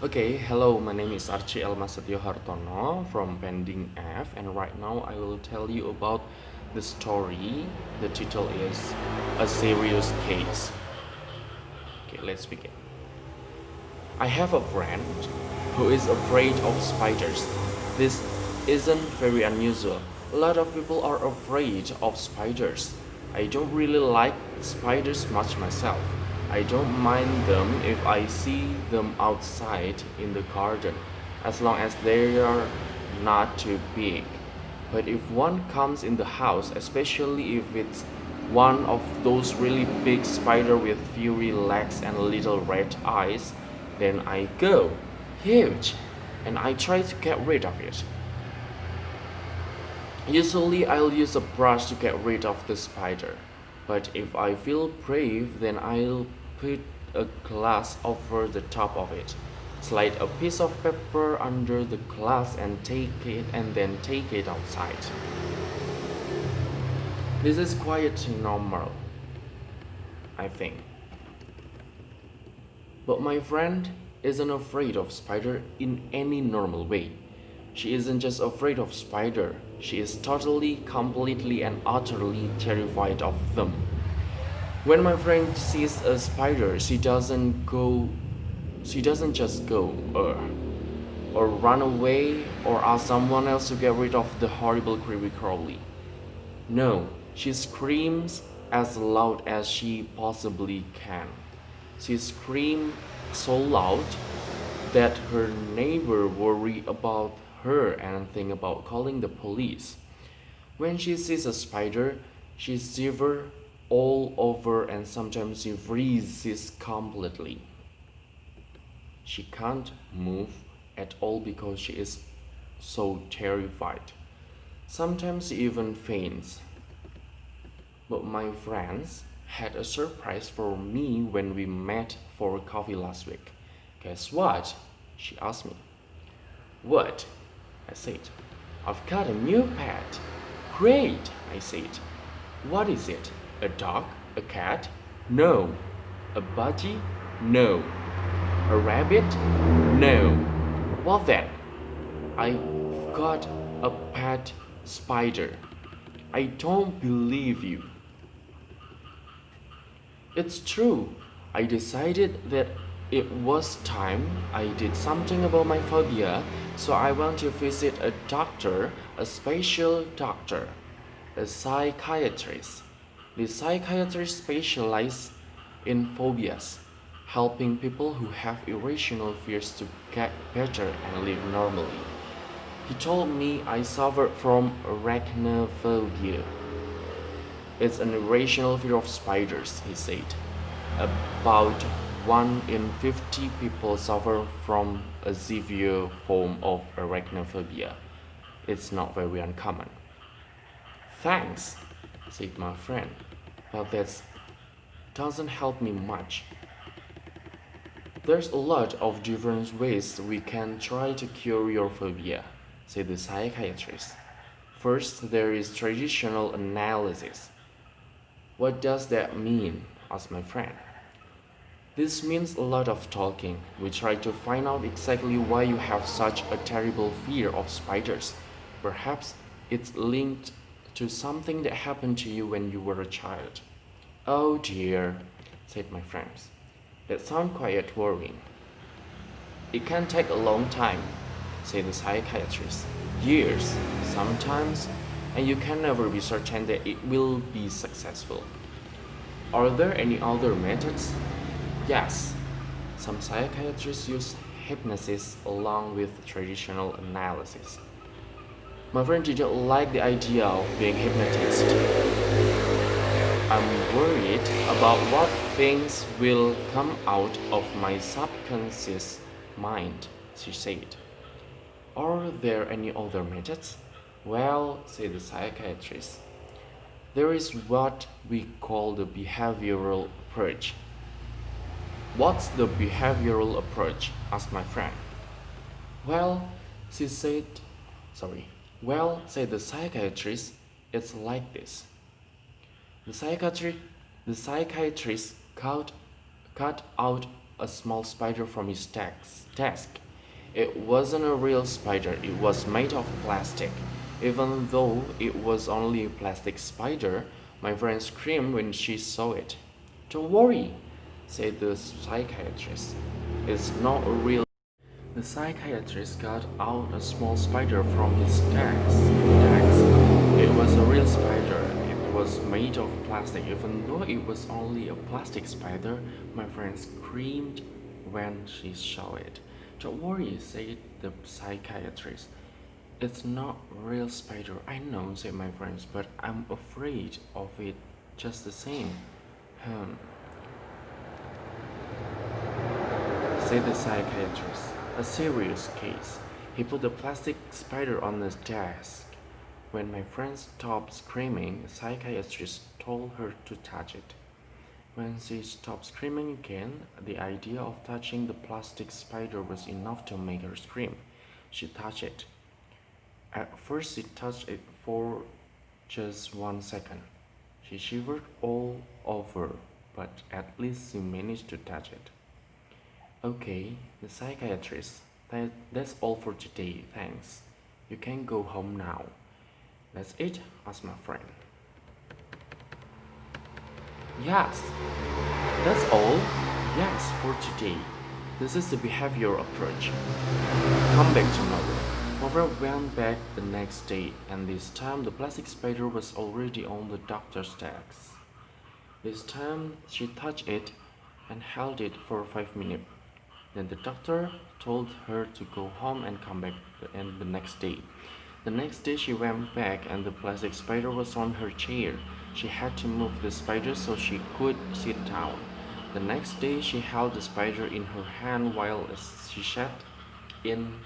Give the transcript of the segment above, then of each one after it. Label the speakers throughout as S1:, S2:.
S1: Okay, hello, my name is Archie Elmassetyo Hartono from Pending F, and right now I will tell you about the story. The title is A Serious Case. Okay, let's begin. I have a friend who is afraid of spiders. This isn't very unusual. A lot of people are afraid of spiders. I don't really like spiders much myself. I don't mind them if I see them outside in the garden, as long as they are not too big. But if one comes in the house, especially if it's one of those really big spider with furry legs and little red eyes, then I go huge and I try to get rid of it. Usually I'll use a brush to get rid of the spider, but if I feel brave, then I'll put a glass over the top of it, slide a piece of paper under the glass and then take it outside. This is quite normal, I think. But my friend isn't afraid of spider in any normal way. She isn't just afraid of spider, she is totally, completely and utterly terrified of them. When my friend sees a spider, she doesn't just go or run away or ask someone else to get rid of the horrible creepy crawly. No, she screams as loud as she possibly can. She screamed so loud that her neighbor worry about her and think about calling the police. When she sees a spider, she shivers all over and sometimes she freezes completely. She can't move at all because she is so terrified. Sometimes she even faints. But my friends had a surprise for me when we met for coffee last week. Guess what? She asked me. What? I said. I've got a new pet. Great, I said. What is it? A dog? A cat? No. A budgie? No. A rabbit? No. Well then, I got a pet spider. I don't believe you. It's true. I decided that it was time I did something about my phobia, so I went to visit a doctor, a special doctor, a psychiatrist. The psychiatrist specializes in phobias, helping people who have irrational fears to get better and live normally. He told me I suffered from arachnophobia. It's an irrational fear of spiders, he said. About 1 in 50 people suffer from a severe form of arachnophobia. It's not very uncommon. Thanks, said my friend, but that doesn't help me much. There's a lot of different ways we can try to cure your phobia, said the psychiatrist. First, there is traditional analysis. What does that mean? Asked my friend. This means a lot of talking. We try to find out exactly why you have such a terrible fear of spiders. Perhaps it's linked to something that happened to you when you were a child. Oh dear, said my friend. That sounds quite worrying. It can take a long time, said the psychiatrist. Years, sometimes, and you can never be certain that it will be successful. Are there any other methods? Yes, some psychiatrists use hypnosis along with traditional analysis. My friend didn't like the idea of being hypnotized. I'm worried about what things will come out of my subconscious mind, she said. Are there any other methods? Well, said the psychiatrist, there is what we call the behavioral approach. What's the behavioral approach? Asked my friend. Well, she said, sorry. Well, said the psychiatrist, it's like this. The psychiatrist cut out a small spider from his desk. It wasn't a real spider, it was made of plastic. Even though it was only a plastic spider, my friend screamed when she saw it. Don't worry, said the psychiatrist. It's not a real. The psychiatrist got out a small spider from his desk. It was a real spider. It was made of plastic. Even though it was only a plastic spider, my friend screamed when she saw it. Don't worry, said the psychiatrist. It's not a real spider. I know, said my friends, but I'm afraid of it just the same. Hmm, said the psychiatrist. A serious case. He put the plastic spider on his desk. When my friend stopped screaming, the psychiatrist told her to touch it. When she stopped screaming again, the idea of touching the plastic spider was enough to make her scream. She touched it. At first, she touched it for just 1 second. She shivered all over, but at least she managed to touch it. Okay, the psychiatrist. That's all for today, thanks. You can go home now. That's it? Asked my friend. Yes, that's all. Yes, for today. This is the behavioral approach. Come back tomorrow. My friend went back the next day, and this time the plastic spider was already on the doctor's desk. This time she touched it and held it for 5 minutes. Then the doctor told her to go home and come back the next day. The next day she went back and the plastic spider was on her chair. She had to move the spider so she could sit down. The next day she held the spider in her hand while she sat in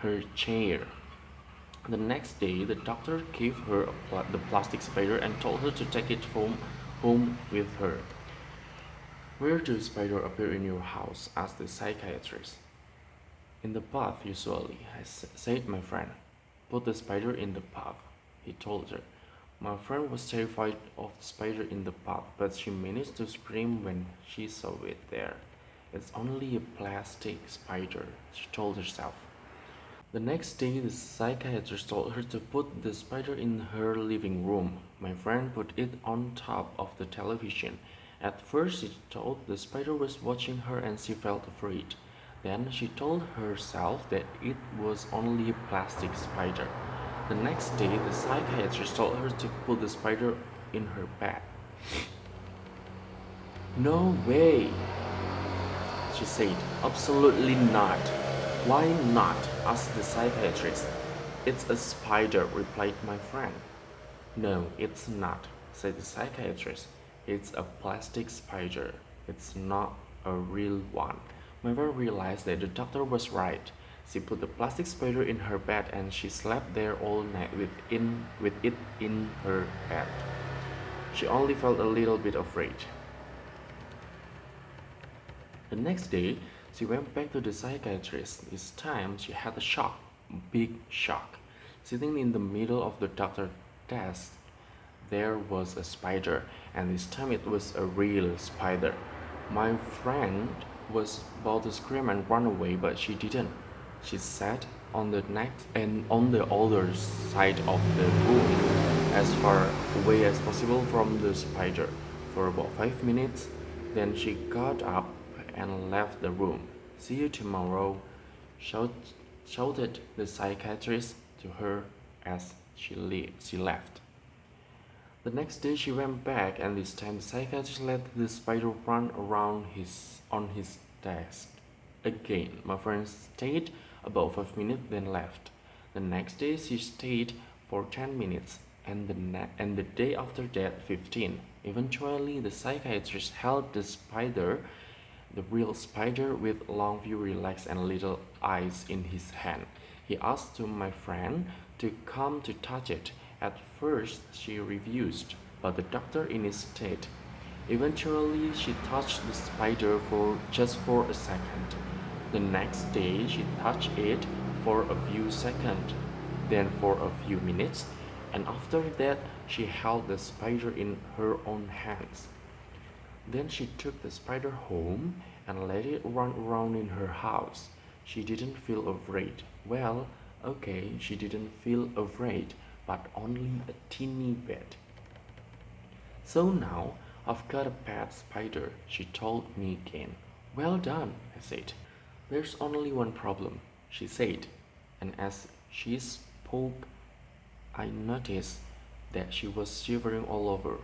S1: her chair. The next day the doctor gave her the plastic spider and told her to take it home with her. Where do spiders appear in your house? Asked the psychiatrist. In the bath, usually, said my friend. Put the spider in the bath, he told her. My friend was terrified of the spider in the bath, but she managed to scream when she saw it there. It's only a plastic spider, she told herself. The next day, the psychiatrist told her to put the spider in her living room. My friend put it on top of the television. At first, she thought the spider was watching her and she felt afraid. Then she told herself that it was only a plastic spider. The next day, the psychiatrist told her to put the spider in her bed. No way, she said. Absolutely not. Why not? Asked the psychiatrist. It's a spider, replied my friend. No, it's not, said the psychiatrist. It's a plastic spider. It's not a real one. My friend realized that the doctor was right. She put the plastic spider in her bed and she slept there all night with it in her bed. She only felt a little bit afraid. The next day, she went back to the psychiatrist. This time, she had a shock, a big shock. Sitting in the middle of the doctor's desk, there was a spider, and this time it was a real spider. My friend was about to scream and run away, but she didn't. She sat on the next and on the other side of the room, as far away as possible from the spider, for about 5 minutes. Then she got up and left the room. See you tomorrow, shouted the psychiatrist to her as she left. The next day she went back, and this time the psychiatrist let the spider run around on his desk. Again, my friend stayed about 5 minutes, then left. The next day she stayed for 10 minutes, and the day after that 15. Eventually, the psychiatrist held the spider, the real spider with long furry legs and little eyes, in his hand. He asked my friend to come to touch it. At first, she refused, but the doctor insisted. Eventually, she touched the spider for just for a second. The next day, she touched it for a few seconds, then for a few minutes, and after that, she held the spider in her own hands. Then she took the spider home and let it run around in her house. She didn't feel afraid. Well, okay, she didn't feel afraid, but only a teeny bit. So now I've got a pet spider, she told me again. Well done, I said. There's only one problem, she said, and as she spoke, I noticed that she was shivering all over.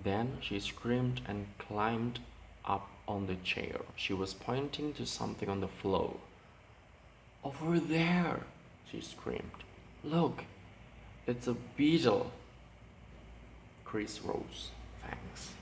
S1: Then she screamed and climbed up on the chair. She was pointing to something on the floor. Over there, she screamed. Look, it's a beetle. Chris rose. Thanks.